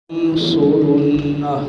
ينصرنه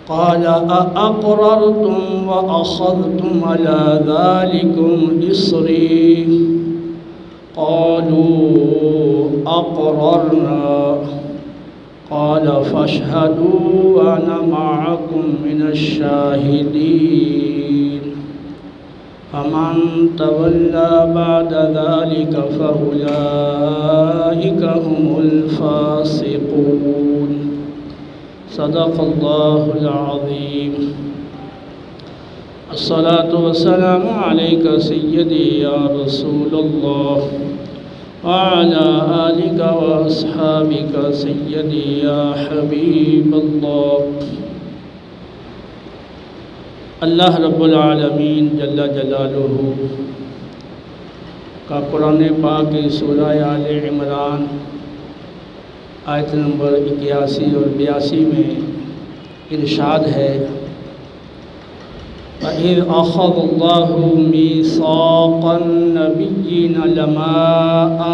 قال أأقررتم وأخذتم على ذلكم إصري قالوا أقررنا قال فاشهدوا وأنا معكم من الشاهدين فمن تولى بعد ذلك فأولئك هم الفاسقون صدق الله العظيم. الصلاة والسلام عليك سيدي يا رسول الله وعلى آلك وأصحابك سيدي يا حبيب الله. اللہ رب العالمین جل جلالہ کا قرآن پاک سورہ آل عمران آیت نمبر 81 اور 82 میں ارشاد ہے وَإِذْ أَخَذَ اللَّهُ مِيثَاقَ النَّبِيِّينَ لَمَا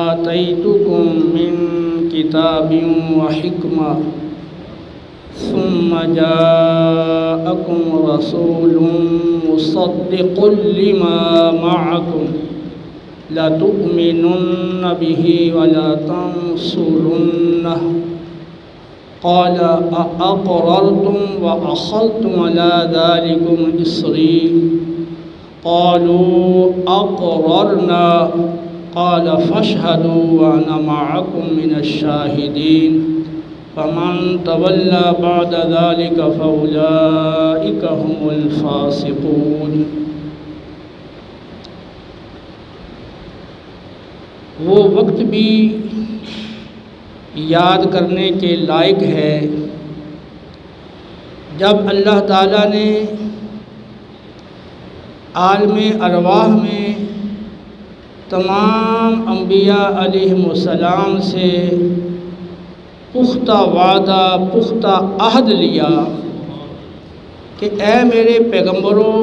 آتَيْتُكُم مِّن كِتَابٍ وَحِكْمَةٍ ثم جاءكم رسول مصدق لما معكم لتؤمنن به ولا تنصرنه قال أأقررتم وأخذتم على ذلكم إصري قالوا أقررنا قال فاشهدوا وأنا معكم من الشاهدين فمن تولى بعد ذلك فأولئك هم الفاسقون. وہ وقت بھی یاد کرنے کے لائق ہے جب اللہ تعالیٰ نے عالم ارواح میں تمام انبیاء علیہم السلام سے پختہ وعدہ پختہ عہد لیا کہ اے میرے پیغمبروں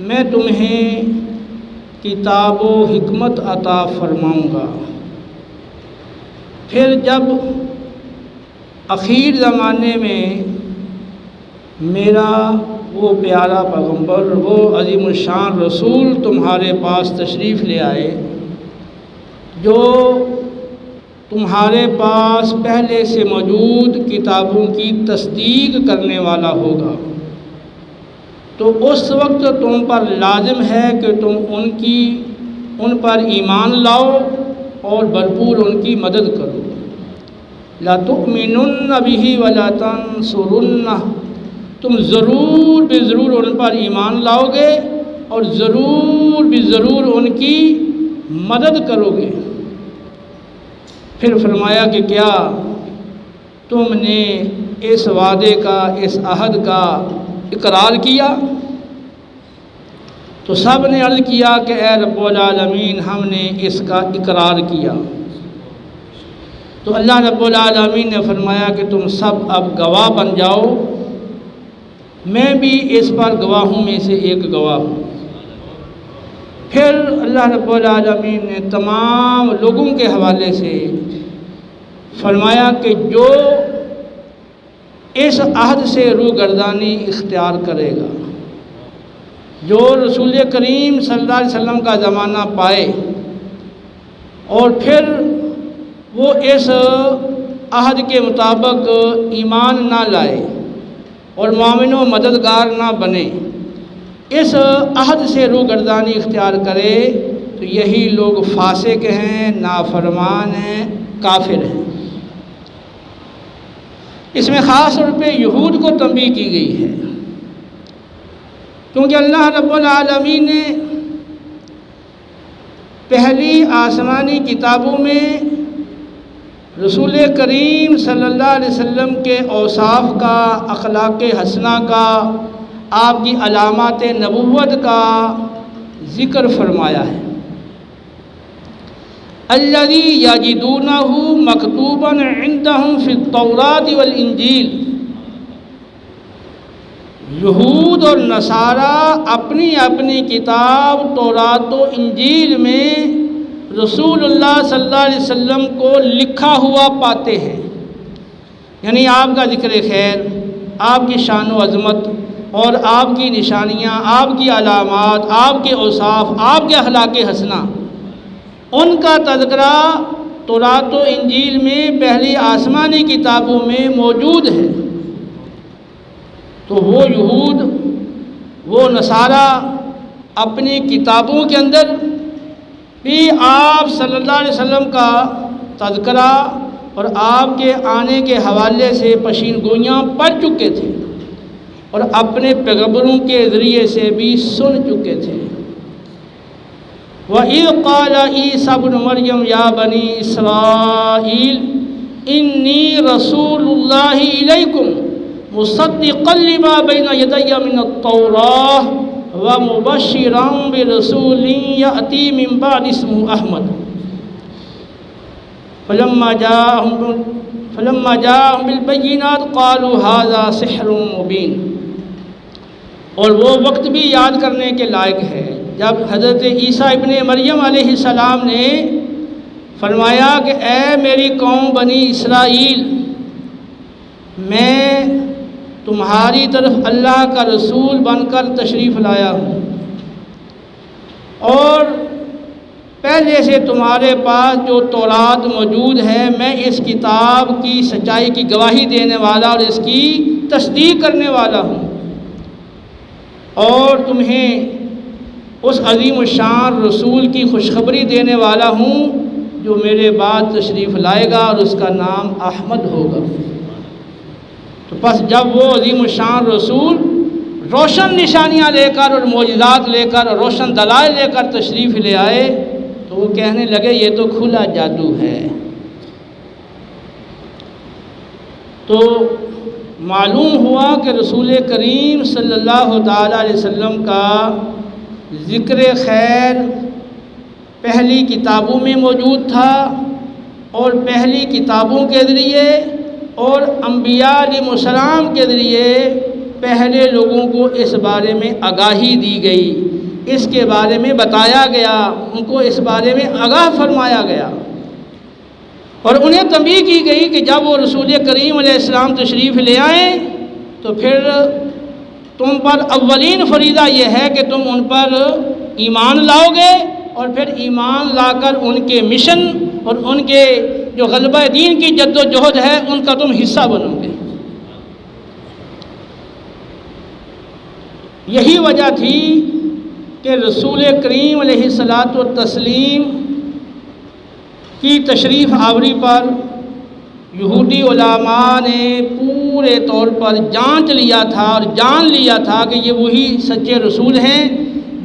میں تمہیں کتاب و حکمت عطا فرماؤں گا. پھر جب اخیر زمانے میں میرا وہ پیارا پیغمبر وہ عظیم الشان رسول تمہارے پاس تشریف لے آئے جو تمہارے پاس پہلے سے موجود کتابوں کی تصدیق کرنے والا ہوگا تو اس وقت تم پر لازم ہے کہ تم ان پر ایمان لاؤ اور بھرپور ان کی مدد کرو. لَتُؤْمِنُنَّ بِهِ وَلَا تَنصُرُنَّهُ تم ضرور بے ضرور ان پر ایمان لاؤ گے اور ضرور بے ضرور ان کی مدد کرو گے. پھر فرمایا کہ کیا تم نے اس وعدے کا اس عہد کا اقرار کیا؟ تو سب نے عرض کیا کہ اے رب العالمین ہم نے اس کا اقرار کیا. تو اللہ رب العالمین نے فرمایا کہ تم سب اب گواہ بن جاؤ، میں بھی اس پر گواہوں میں سے ایک گواہ ہوں. پھر اللہ رب العالمین نے تمام لوگوں کے حوالے سے فرمایا کہ جو اس عہد سے روگردانی اختیار کرے گا، جو رسول کریم صلی اللہ علیہ وسلم کا زمانہ پائے اور پھر وہ اس عہد کے مطابق ایمان نہ لائے اور مومن و مددگار نہ بنے، اس عہد سے روگردانی اختیار کرے تو یہی لوگ فاسق ہیں، نافرمان ہیں، کافر ہیں. اس میں خاص طور پہ یہود کو تنبیہ کی گئی ہے کیونکہ اللہ رب العالمین نے پہلی آسمانی کتابوں میں رسول کریم صلی اللہ علیہ وسلم کے اوصاف کا، اخلاق حسنہ کا، آپ کی علامات نبوت کا ذکر فرمایا ہے. الذی یجدونہ مکتوبا عندہم فی التوراۃ والانجیل. یہود اور نصارہ اپنی اپنی کتاب تورات و انجیل میں رسول اللہ صلی اللہ علیہ وسلم کو لکھا ہوا پاتے ہیں. یعنی آپ کا ذکر خیر، آپ کی شان و عظمت اور آپ کی نشانیاں، آپ کی علامات، آپ کے اوصاف، آپ کے اخلاق حسنہ، ان کا تذکرہ تورات و انجیل میں پہلی آسمانی کتابوں میں موجود ہے۔ تو وہ یہود، وہ نصارہ اپنی کتابوں کے اندر بھی آپ صلی اللہ علیہ وسلم کا تذکرہ اور آپ کے آنے کے حوالے سے پیشین گوئیاں پڑھ چکے تھے اور اپنے پیغمبروں کے ذریعے سے بھی سن چکے تھے۔ وَإِذْ قَالَ عِيسَىٰ ابْنُ مَرْيَمَ يَا بَنِي إِسْرَائِيلَ إِنِّي رَسُولُ اللَّهِ إِلَيْكُمْ مُصَدِّقًا لِمَا بَيْنَ يَدَيَّ مِنَ التَّوْرَاةِ وَمُبَشِّرًا بِرَسُولٍ يَأْتِي مِن بَعْدِي اسْمُهُ أَحْمَدُ فلما جاءهم بالبينات قالوا هذا سحر مبين۔ اور وہ وقت بھی یاد کرنے کے لائق ہے جب حضرت عیسیٰ ابن مریم علیہ السلام نے فرمایا کہ اے میری قوم بنی اسرائیل، میں تمہاری طرف اللہ کا رسول بن کر تشریف لایا ہوں، اور پہلے سے تمہارے پاس جو تورات موجود ہے، میں اس کتاب کی سچائی کی گواہی دینے والا اور اس کی تصدیق کرنے والا ہوں، اور تمہیں اس عظیم الشان رسول کی خوشخبری دینے والا ہوں جو میرے بعد تشریف لائے گا اور اس کا نام احمد ہوگا۔ تو پس جب وہ عظیم الشان رسول روشن نشانیاں لے کر اور معجزات لے کر اور روشن دلائل لے کر تشریف لے آئے تو وہ کہنے لگے یہ تو کھلا جادو ہے۔ تو معلوم ہوا کہ رسول کریم صلی اللہ تعالیٰ علیہ وسلم کا ذکر خیر پہلی کتابوں میں موجود تھا، اور پہلی کتابوں کے ذریعے اور انبیاء علیہ السلام کے ذریعے پہلے لوگوں کو اس بارے میں آگاہی دی گئی، اس کے بارے میں بتایا گیا، ان کو اس بارے میں آگاہ فرمایا گیا، اور انہیں تنبیہ کی گئی کہ جب وہ رسول کریم علیہ السلام تشریف لے آئیں تو پھر تم پر اولین فریضہ یہ ہے کہ تم ان پر ایمان لاؤ گے، اور پھر ایمان لا کر ان کے مشن اور ان کے جو غلبہ دین کی جد و جہد ہے ان کا تم حصہ بنو گے۔ یہی وجہ تھی کہ رسول کریم علیہ الصلاۃ والتسلیم کی تشریف آوری پر یہودی علماء نے پورے طور پر جانچ لیا تھا اور جان لیا تھا کہ یہ وہی سچے رسول ہیں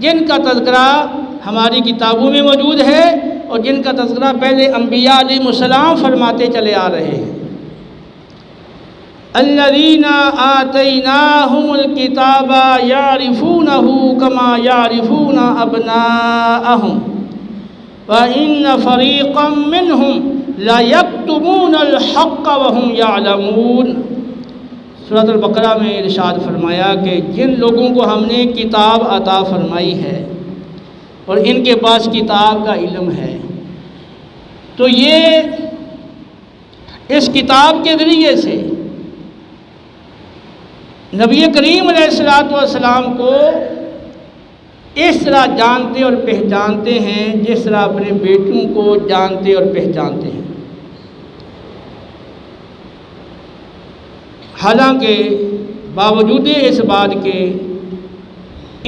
جن کا تذکرہ ہماری کتابوں میں موجود ہے اور جن کا تذکرہ پہلے انبیاء علیہ السلام فرماتے چلے آ رہے ہیں۔ الذین آتیناہم الکتاب یعرفونہ کما یعرفون ابناءہم وَإِنَّ فَرِيقًا مِّنْهُمْ لَيَكْتُمُونَ الْحَقَّ وَهُمْ يَعْلَمُونَ۔ سورۃ البقرہ میں ارشاد فرمایا کہ جن لوگوں کو ہم نے کتاب عطا فرمائی ہے اور ان کے پاس کتاب کا علم ہے، تو یہ اس کتاب کے ذریعے سے نبی کریم علیہ السلام کو اس طرح جانتے اور پہچانتے ہیں جس طرح اپنے بیٹوں کو جانتے اور پہچانتے ہیں۔ حالانکہ باوجود اس بات کے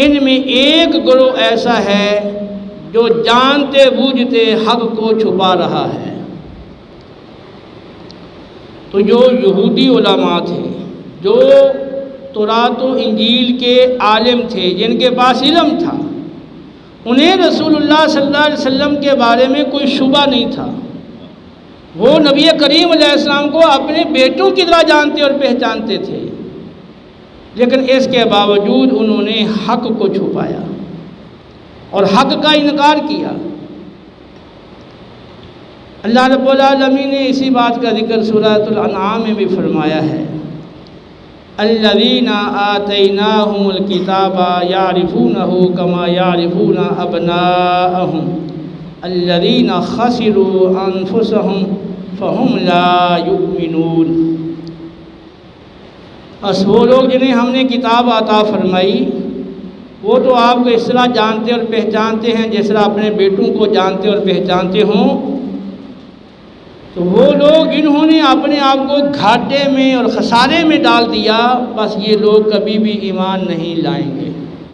ان میں ایک گروہ ایسا ہے جو جانتے بوجھتے حق کو چھپا رہا ہے۔ تو جو یہودی علماء تھے، جو تورات و انجیل کے عالم تھے، جن کے پاس علم تھا، انہیں رسول اللہ صلی اللہ علیہ وسلم کے بارے میں کوئی شبہ نہیں تھا۔ وہ نبی کریم علیہ السلام کو اپنے بیٹوں کی طرح جانتے اور پہچانتے تھے، لیکن اس کے باوجود انہوں نے حق کو چھپایا اور حق کا انکار کیا۔ اللہ رب العالمین نے اسی بات کا ذکر سورۃ الانعام میں بھی فرمایا ہے، الذین آتیناہم الکتاب یعرفونہ کما یعرفون ابناءہم الذین خسروا انفسہم فہم لا یؤمنون۔ بس وہ لوگ جنہیں ہم نے کتاب عطا فرمائی وہ تو آپ کو اس طرح جانتے اور پہچانتے ہیں جس طرح اپنے بیٹوں کو جانتے اور پہچانتے ہوں، تو وہ لوگ جنہوں نے اپنے آپ کو گھاٹے میں اور خسارے میں ڈال دیا، بس یہ لوگ کبھی بھی ایمان نہیں لائیں گے۔